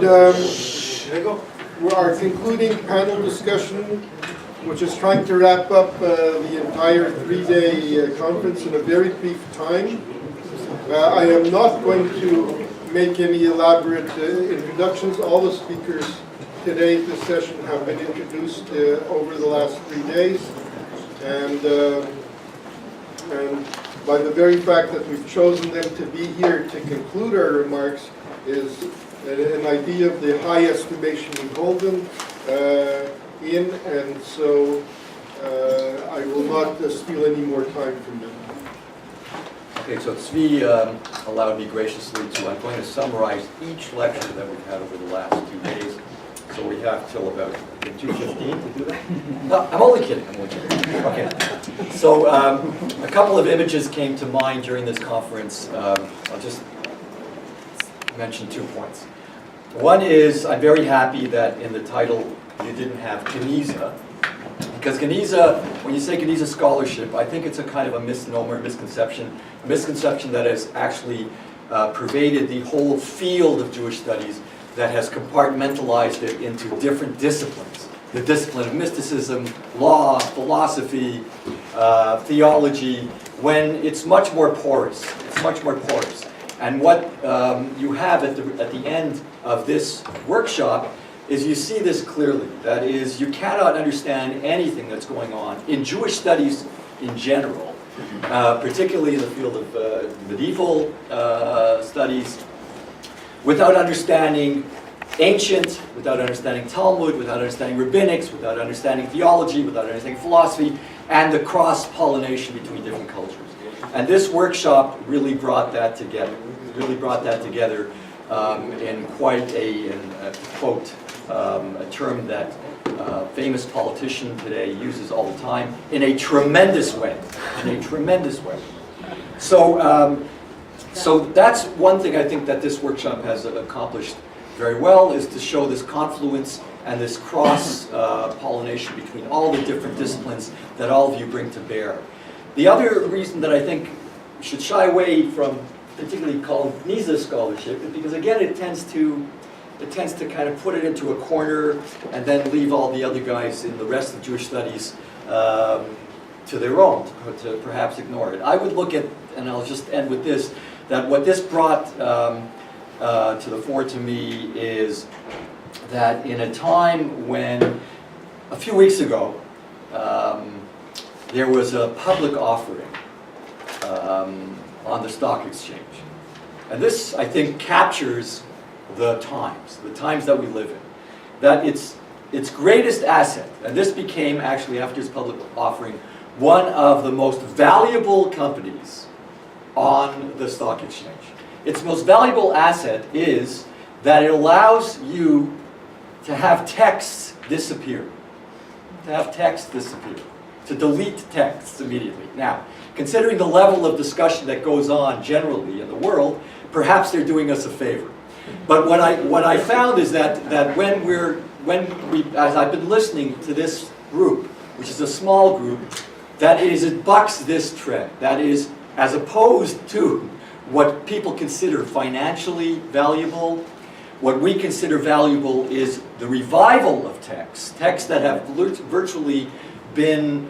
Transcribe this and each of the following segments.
our concluding panel discussion, which is trying to wrap up the entire three-day conference in a very brief time. I am not going to make any elaborate introductions. All the speakers today at this session have been introduced over the last 3 days. And by the very fact that we've chosen them to be here to conclude our remarks is an idea of the high estimation we hold them in, and so I will not steal any more time from them. Okay, so Tzvi allowed me graciously to, I'm going to summarize each lecture that we've had over the last 2 days. So we have till about 2:15 to do that? No, I'm only kidding, Okay. So a couple of images came to mind during this conference. I'll just mention 2 points. One is, I'm very happy that in the title you didn't have Genizah, because Genizah, when you say Genizah scholarship, I think it's a kind of a misnomer, misconception that has actually pervaded the whole field of Jewish studies, that has compartmentalized it into different disciplines. The discipline of mysticism, law, philosophy, theology, when it's much more porous. It's much more porous. And what you have at the end of this workshop is you see this clearly. That is, you cannot understand anything that's going on in Jewish studies in general, particularly in the field of medieval studies, without understanding ancient, without understanding Talmud, without understanding rabbinics, without understanding theology, without understanding philosophy, and the cross-pollination between different cultures. And this workshop really brought that together. In quite a quote, a term that a famous politician today uses all the time, in a tremendous way. In a tremendous way. So that's one thing I think that this workshop has accomplished very well, is to show this confluence and this cross-pollination between all the different disciplines that all of you bring to bear. The other reason that I think we should shy away from particularly calling Genizah scholarship is because, again, it tends to kind of put it into a corner and then leave all the other guys in the rest of Jewish studies to their own, to perhaps ignore it. I would look at, and I'll just end with this, that what this brought to the fore to me is that in a time when, a few weeks ago, there was a public offering on the stock exchange. And this, I think, captures the times that we live in. That its greatest asset, and this became actually, after its public offering, one of the most valuable companies on the stock exchange. Its most valuable asset is that it allows you to have texts disappear. To delete texts immediately. Now, considering the level of discussion that goes on generally in the world, perhaps they're doing us a favor. But what I found is that when we, as I've been listening to this group, which is a small group, it bucks this trend. That is, as opposed to what people consider financially valuable, what we consider valuable is the revival of texts that have virtually been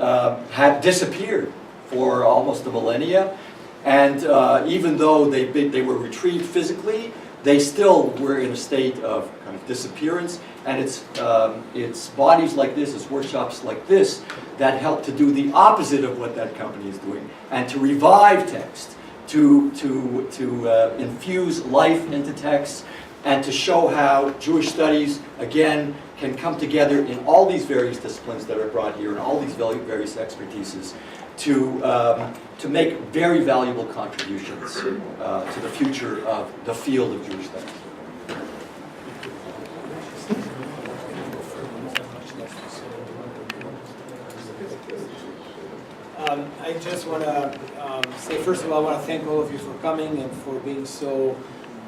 had disappeared for almost a millennia, and even though they were retrieved physically, they still were in a state of kind of disappearance. And it's bodies like this, it's workshops like this, that help to do the opposite of what that company is doing, and to revive text, to infuse life into text, and to show how Jewish studies, again, can come together in all these various disciplines that are brought here, and all these various expertises, to make very valuable contributions to the future of the field of Jewish studies. I just want to say, first of all, I want to thank all of you for coming and for being so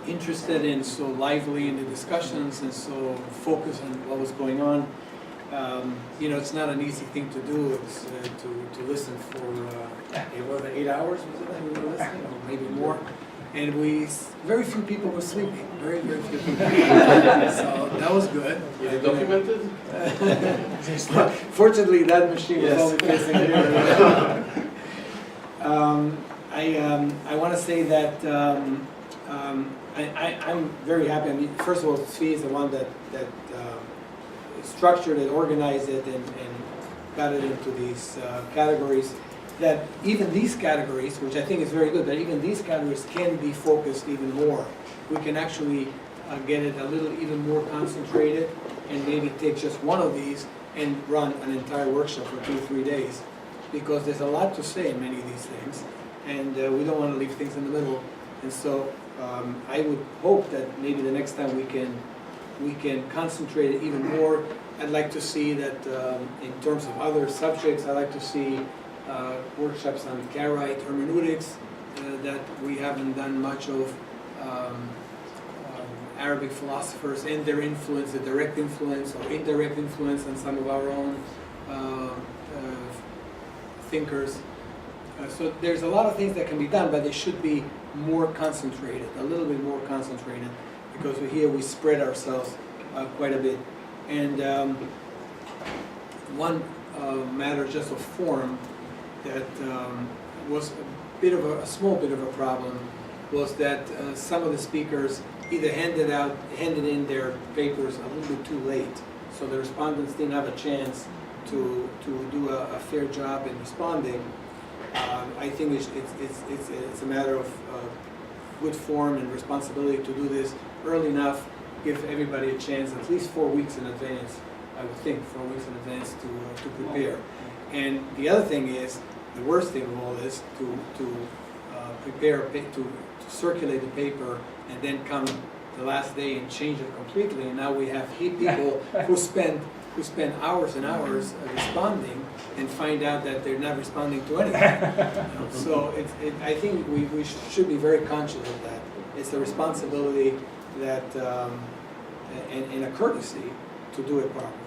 interested and so lively in the discussions and so focused on what was going on. You know, it's not an easy thing to do. It's to listen for 8 hours, was it that we were listening, or maybe more. and very few people were sleeping, very few people. So that was good. Is it documented? Fortunately, that machine was Yes. only facing here. I want to say that I'm very happy. I mean, first of all, Tzvi is the one that structured it, organized it, and got it into these categories. That even these categories, which I think is very good, that even these categories can be focused even more. We can actually get it a little even more concentrated, and maybe take just one of these and run an entire workshop for 2 or 3 days, because there's a lot to say in many of these things, and we don't want to leave things in the middle. And so I would hope that maybe the next time we can concentrate it even more. I'd like to see that in terms of other subjects, I'd like to see workshops on Karaite hermeneutics that we haven't done much of, Arabic philosophers and their influence, the direct influence or indirect influence on some of our own thinkers. So there's a lot of things that can be done, but they should be more concentrated, a little bit more concentrated, because here we spread ourselves quite a bit. And one matter just of form that was a small bit of a problem was that some of the speakers either handed in their papers a little bit too late, so the respondents didn't have a chance to do a fair job in responding. I think it's a matter of good form and responsibility to do this early enough, give everybody a chance, at least 4 weeks in advance, I would think, 4 weeks in advance to prepare. And the other thing is, the worst thing of all is to prepare, to circulate the paper, and then come the last day and change it completely. And now we have people who spend hours and hours responding, and find out that they're not responding to anything. So I think we should be very conscious of that. It's a responsibility that, and a courtesy to do it properly.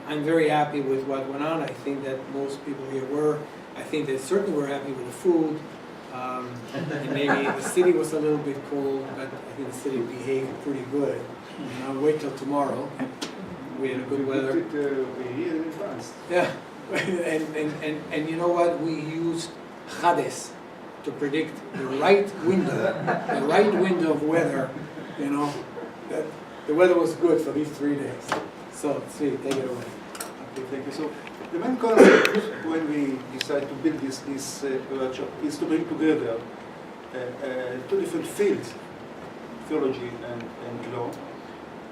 I'm very happy with what went on. I think that most people here were. I think they certainly were happy with the food. And maybe the city was a little bit cold, but I think the city behaved pretty good. And I'll wait till tomorrow. We had a good weather. We here in advance. Yeah, and you know what? We used Hades to predict the right window of weather. You know, that the weather was good for these 3 days. So, Tzvi, take it away. Okay, thank you. So the main concept when we decided to build this workshop is to bring together two different fields, theology and law,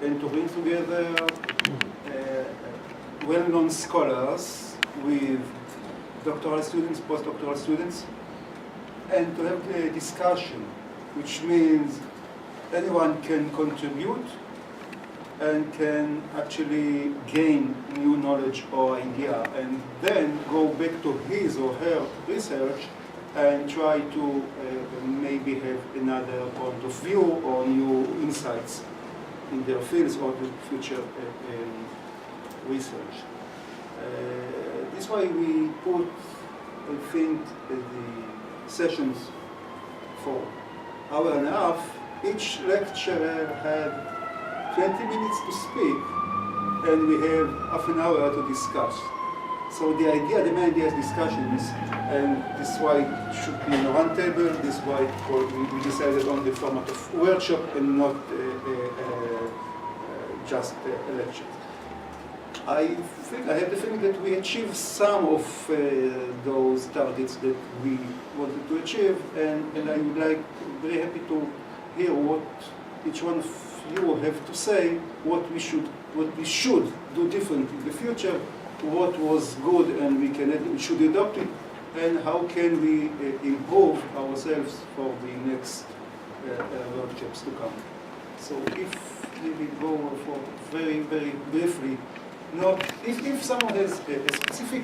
and to bring together well-known scholars with doctoral students, postdoctoral students, and to have a discussion, which means anyone can contribute and can actually gain new knowledge or idea, and then go back to his or her research and try to maybe have another point of view or new insights in their fields or the future research. This way we put, I think, the sessions for an hour and a half. Each lecturer had 20 minutes to speak, and we have half an hour to discuss. So the main idea is discussions, and this is why it should be in a round table. This is why we decided on the format of workshop and not just a lecture. I have the feeling that we achieved some of those targets that we wanted to achieve, and I would like, very happy to hear what each one of you have to say, what we should do different in the future, what was good and we should adopt it, and how can we improve ourselves for the next workshops to come. So if we will go for very, very briefly, if someone has a specific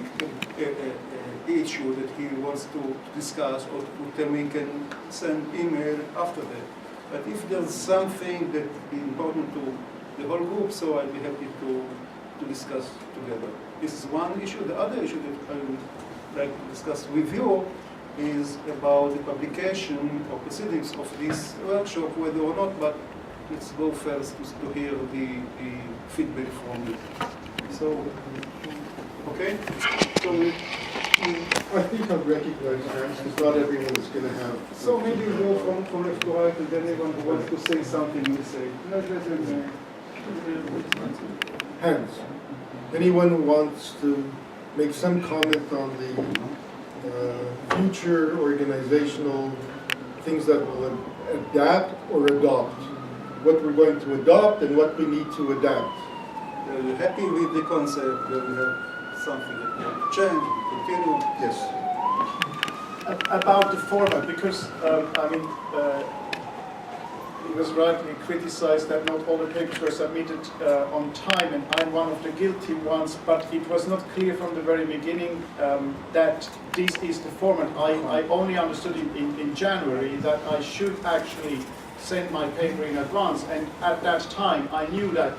issue that he wants to discuss or to tell me, he can send email after that. But if there's something that is important to the whole group, so I'd be happy to discuss together. This is one issue. The other issue that I would like to discuss with you is about the publication or proceedings of this workshop, whether or not, but let's go first to hear the feedback from you. So, okay? So, I think I've recognized hands, because not everyone is going to have. so maybe we go from left to right, and then anyone who wants to say something will say. Hands. Anyone who wants to make some comment on the future organizational things that will adapt or adopt? What we're going to adopt and what we need to adapt. You're happy with the concept that we have something that we have to change, we continue? Yes. About the format, because it was rightly criticized that not all the papers were submitted on time, and I'm one of the guilty ones, but it was not clear from the very beginning that this is the format. I only understood in January that I should actually send my paper in advance, and at that time I knew that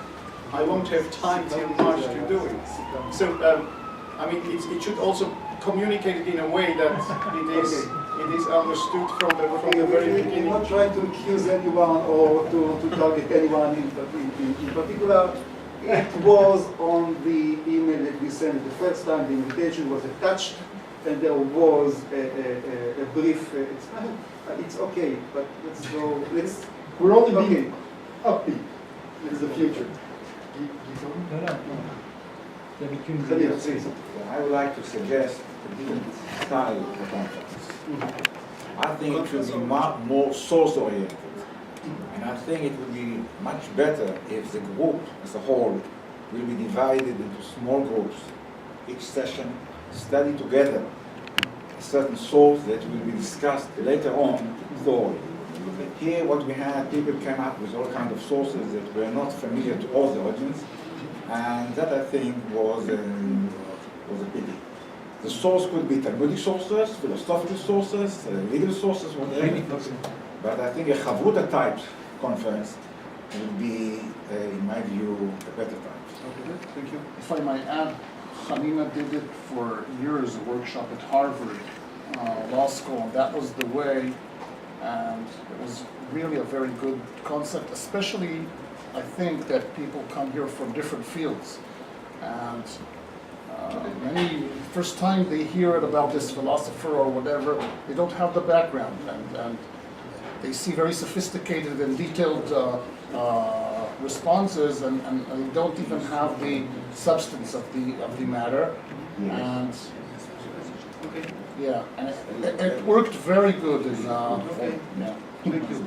I won't have time till March to do it. So, it should also communicate it in a way that it is understood from the very We're beginning. not trying to accuse anyone or to target anyone in particular. It was on the email that we sent the first time. The invitation was attached, and there was a brief. It's okay, but let's go. We're only Okay. being upbeat. It's the future. Khalil, please. I would like to suggest a different style of the conference. I think it should be more source-oriented. And I think it would be much better if the group as a whole will be divided into small groups. Each session study together a certain source that will be discussed later on thoroughly. Here what we had, people came up with all kinds of sources that were not familiar to all the audience, and that I think was a pity. The source could be Talmudic sources, philosophical sources, legal sources, whatever. But I think a Chavruta type conference would be, in my view, a better type. Okay, thank you. If I might add, Hanina did it for years, a workshop at Harvard Law School, and that was the way, and it was really a very good concept, especially I think that people come here from different fields, and many, first time they hear it about this philosopher or whatever, they don't have the background, and they see very sophisticated and detailed responses, and they don't even have the substance of the matter. And yeah, and it worked very good. Yeah. Thank you.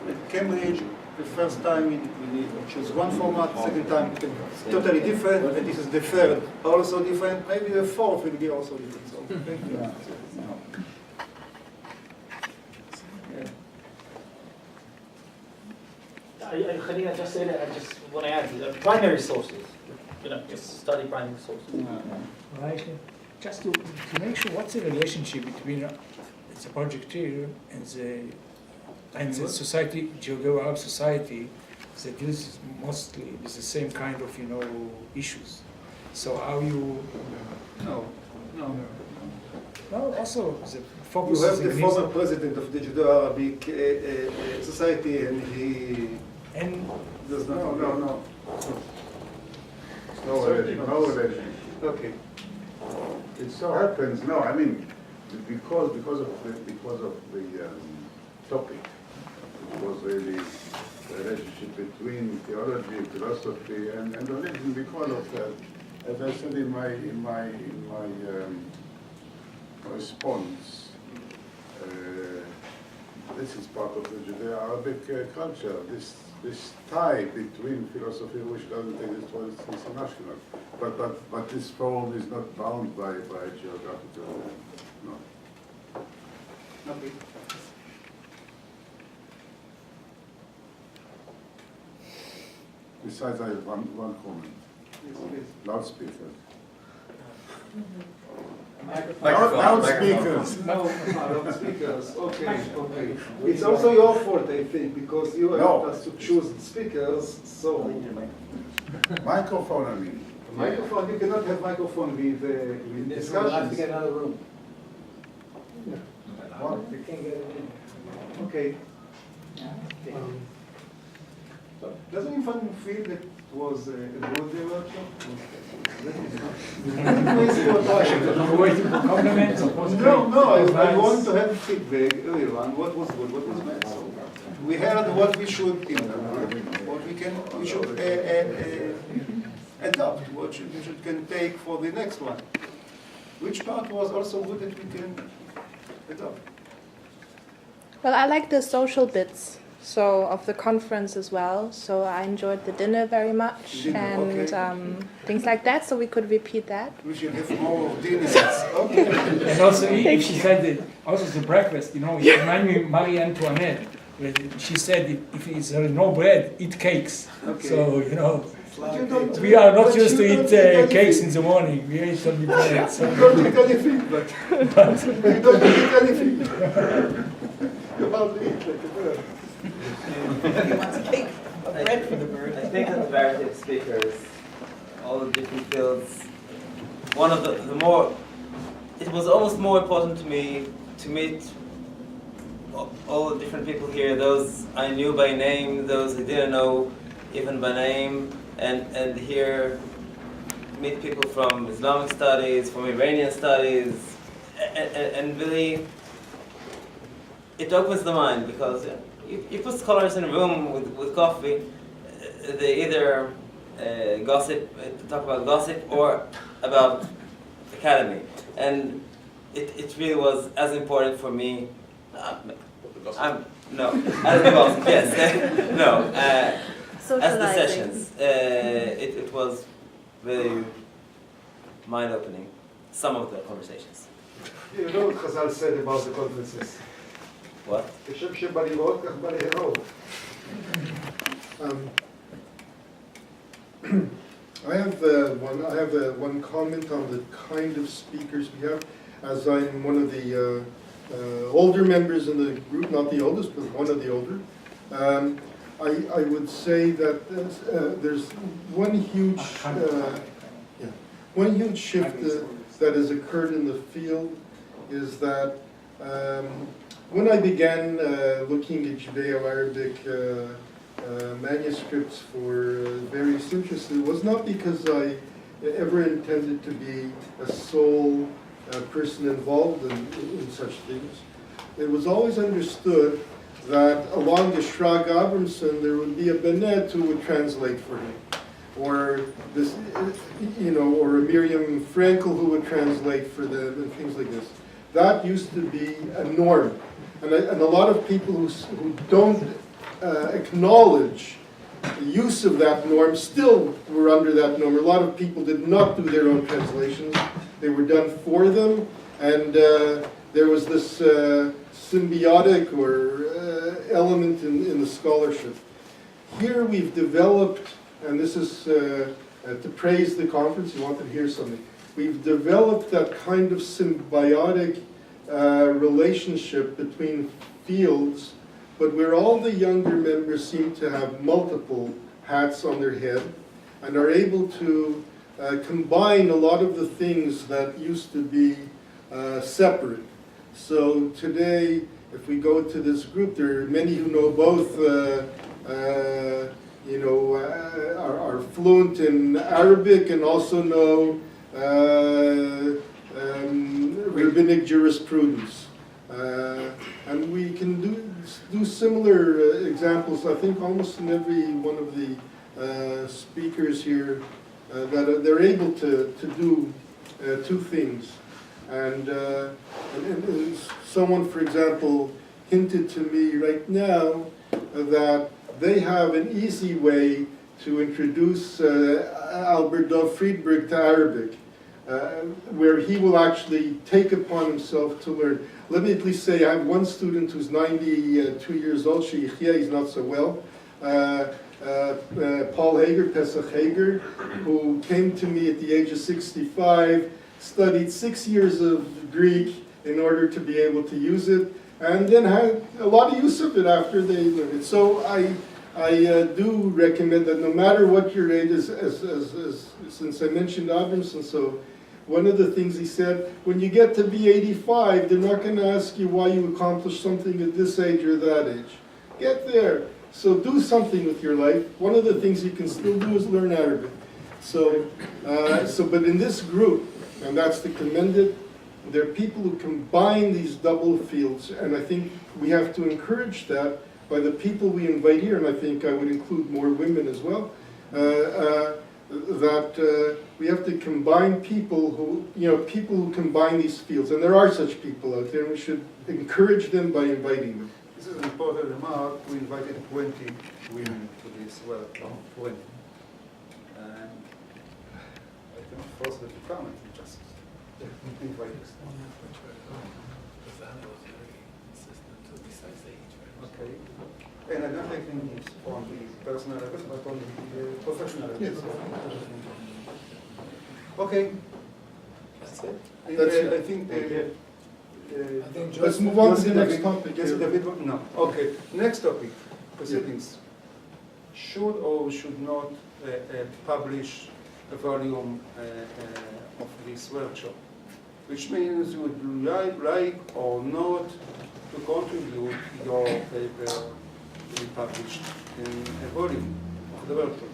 At Cambridge, the first time we choose one format, second time totally different, and this is the third also different. Maybe the fourth will be also different. So thank you. Yeah. Khalina just said it, I just want to add, primary sources, just study primary sources. Right. Just to make sure, what's the relationship between the project here and the society, Geographic society, that deals mostly with the same kind of issues. So how you? No. Well, also the You focus have is the in former president of the Judeo-Arabic Society, and he and does not. No. No relation. Okay. It so happens. No, I mean, because of the topic, it was really the relationship between theology, philosophy, and religion. Because of that, as I said in my response, this is part of the Judeo-Arabic culture. This tie between philosophy, which doesn't exist for international, but this forum is not bound by geographical. No. Okay. Besides, I have one comment. Yes, please. Loudspeakers. Loudspeakers. No, speakers. Okay. It's also your fault, I think, because you No. asked us to choose speakers. So Microphone, I mean. microphone. You cannot have microphone with We'll have to discussions. get another room. Okay. So, doesn't anyone feel that it was a good workshop? Waiting for compliments or No, I want to have feedback earlier on what was good, what was bad. So we heard what we should improve, what we should adopt, what we can take for the next one. Which part was also good that we can adopt? Well, I like the social bits, so of the conference as well. So I enjoyed the dinner very much and things like that. So we could repeat that. We should have more dinners. Okay. And also, if she said that, also the breakfast, you know, it reminded me of Marie Antoinette. Where she said, if there is no bread, eat cakes. Okay. So, you know, we are not used to eat cakes in the morning. We eat only bread. So. You don't eat anything, but you don't eat anything. You hardly eat like a bird. He wants a cake, a bread for the bird. I think that the variety of speakers, all the different fields, one of the more, it was almost more important to me to meet all the different people here, those I knew by name, those I didn't know even by name, and here meet people from Islamic studies, from Iranian studies, and really it opens the mind because you put scholars in a room with coffee, they either talk about gossip or about academy, and it really was as important for me. No, as the gossip, yes, no, as the sessions. It was very mind-opening. Some of the conversations. You know what Chazal said about the conferences? What? I have one comment on the kind of speakers we have. As I'm one of the older members in the group, not the oldest, but one of the older, I would say that there's one huge shift that has occurred in the field is that when I began looking at Judeo-Arabic manuscripts for various interests, it was not because I ever intended to be a sole person involved in such things. It was always understood that along the Shrag Abramson there would be a Benet who would translate for him, or this, or a Miriam Frankel who would translate for them, and things like this. That used to be a norm, and a lot of people who don't acknowledge the use of that norm still were under that norm. A lot of people did not do their own translations. They were done for them, and there was this symbiotic or element in the scholarship. Here we've developed, and this is to praise the conference, you wanted to hear something. We've developed that kind of symbiotic relationship between fields, but where all the younger members seem to have multiple hats on their head and are able to combine a lot of the things that used to be separate. So today, if we go to this group, there are many who know both, are fluent in Arabic and also know rabbinic jurisprudence. And we can do similar examples, I think, almost in every one of the speakers here, that they're able to do two things. And someone, for example, hinted to me right now that they have an easy way to introduce Albert Dov Friedberg to Arabic, where he will actually take upon himself to learn. Let me please say, I have one student who's 92 years old, Sheikhia, he's not so well, Paul Hager, Pesach Hager, who came to me at the age of 65, studied 6 years of Greek in order to be able to use it, and then had a lot of use of it after they learned it. So I do recommend that no matter what your age is, since I mentioned Abramson, so one of the things he said, when you get to be 85, they're not going to ask you why you accomplished something at this age or that age. Get there. So do something with your life. One of the things you can still do is learn Arabic. So, but in this group, and that's to commend it, there are people who combine these double fields, and I think we have to encourage that by the people we invite here, and I think I would include more women as well, that we have to combine people who, people who combine these fields, and there are such people out there, and we should encourage them by inviting them. This is an important remark. We invited 20 women to this workshop. 20. And I cannot force them to come. I just invite us. Okay. And I don't take things on the personal level, but on the professional level. Yes. Okay. That's it. That's it. I think. Let's move on to the next topic. Yes, David, no. Okay. Next topic. Proceedings. Should or should not publish a volume of this workshop? Which means you would like or not to contribute your paper to be published in a volume of the workshop.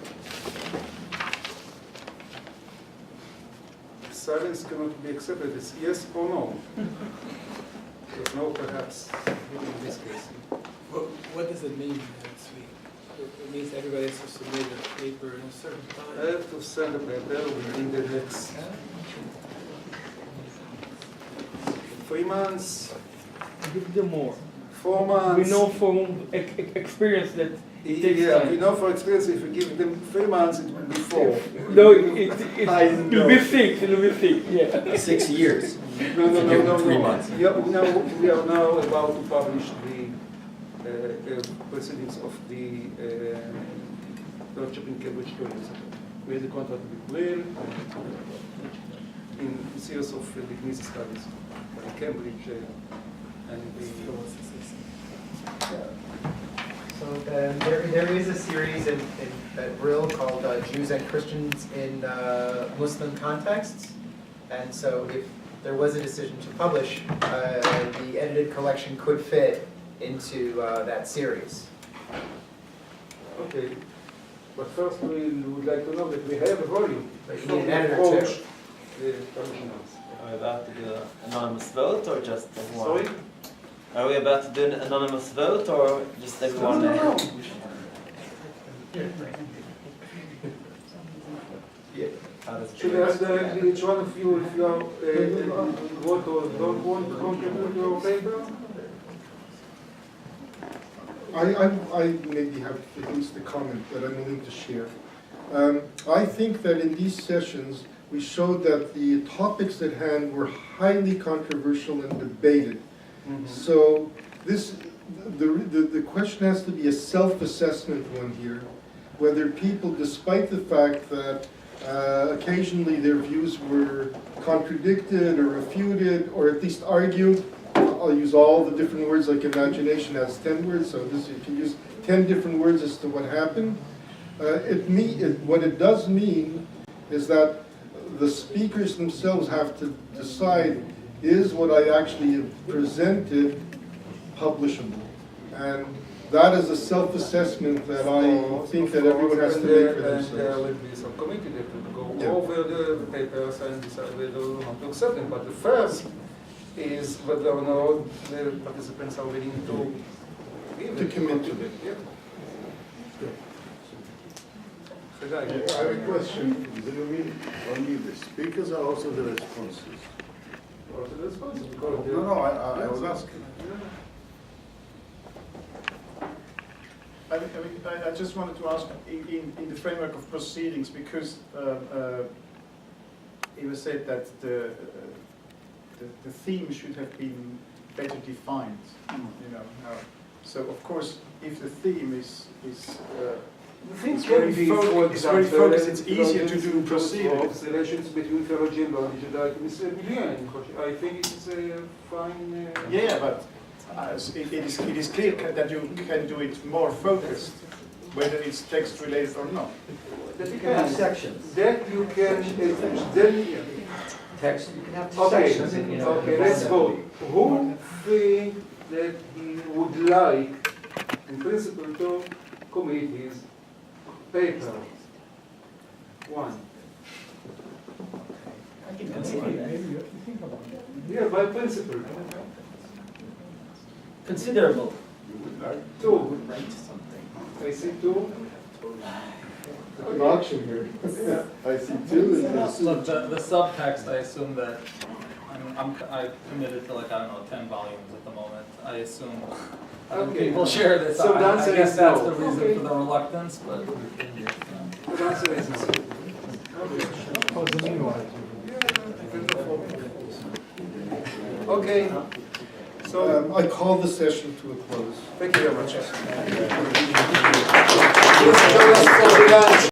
Silence cannot be accepted. It's yes or no. There's no perhaps in this case. What does it mean? It means everybody has to submit a paper in a certain I time. have to send a paper within the next 3 months, Give them more. 4 months. We know from experience that it takes Yeah, time. we know for experience if we give them 3 months, it will be 4. No, I it'll know. be 6, it'll be 6, yeah. 6 years. No, no, no, no, 3 no. months. Yeah, we are now about to publish the proceedings of the workshop in Cambridge tourism. We had the contract with Will in the series of the Genizah studies in Cambridge and the. So there is a series at Brill called Jews and Christians in Muslim Contexts. And so if there was a decision to publish, the edited collection could fit into that series. Okay, but first we would like to know that we have a volume. But you need an editor too. Approach the originals. Are we about to do an anonymous vote or just everyone? Sorry? Are we about to do an anonymous vote or just everyone? Yeah. How does Should I ask directly each one of you if you are want or don't want to contribute your paper? I maybe have at least a comment that I'm willing to share. I think that in these sessions, we showed that the topics at hand were highly controversial and debated. So the question has to be a self-assessment one here, whether people, despite the fact that occasionally their views were contradicted or refuted or at least argued, I'll use all the different words, like imagination has 10 words, so this, you can use 10 different words as to what happened. What it does mean is that the speakers themselves have to decide, is what I actually have presented publishable? And that is a self-assessment that I think that everyone has to make for And there themselves. will be some committee that will go Yeah. over the papers and decide whether or not to accept them. But the first is whether or not the participants are willing to commit to it. Yeah. I have a question. Do you mean only the speakers or also the responses? Or the response, because No, I was asking. I just wanted to ask in the framework of proceedings, because it was said that the theme should have been better defined. So of course, if the theme is it's very focused, it's easier to do proceedings. Relations between theology and knowledge, like Mr. Milian, I think it's a fine. Yeah, but it is clear that you can do it more focused, whether it's text related or not. That you can sections. That you can then Text, you can have Okay, sections in, you know. okay, let's vote. Who think that he would like, in principle, to commit his paper? One. Maybe you have to think about it. Yeah, by principle. Considerable. You would like? Two. Write something. I see two. An auction here. I see two. Look, the subtext, I assume that, I committed to like, I don't know, 10 volumes at the moment. I assume Okay. people share this. So the I answer guess is that's no. the reason Okay. for the reluctance, but. The answer is no. Oh, the meanwhile. Okay. So, I call the session to a close. thank you very much. Please join us for the lunch.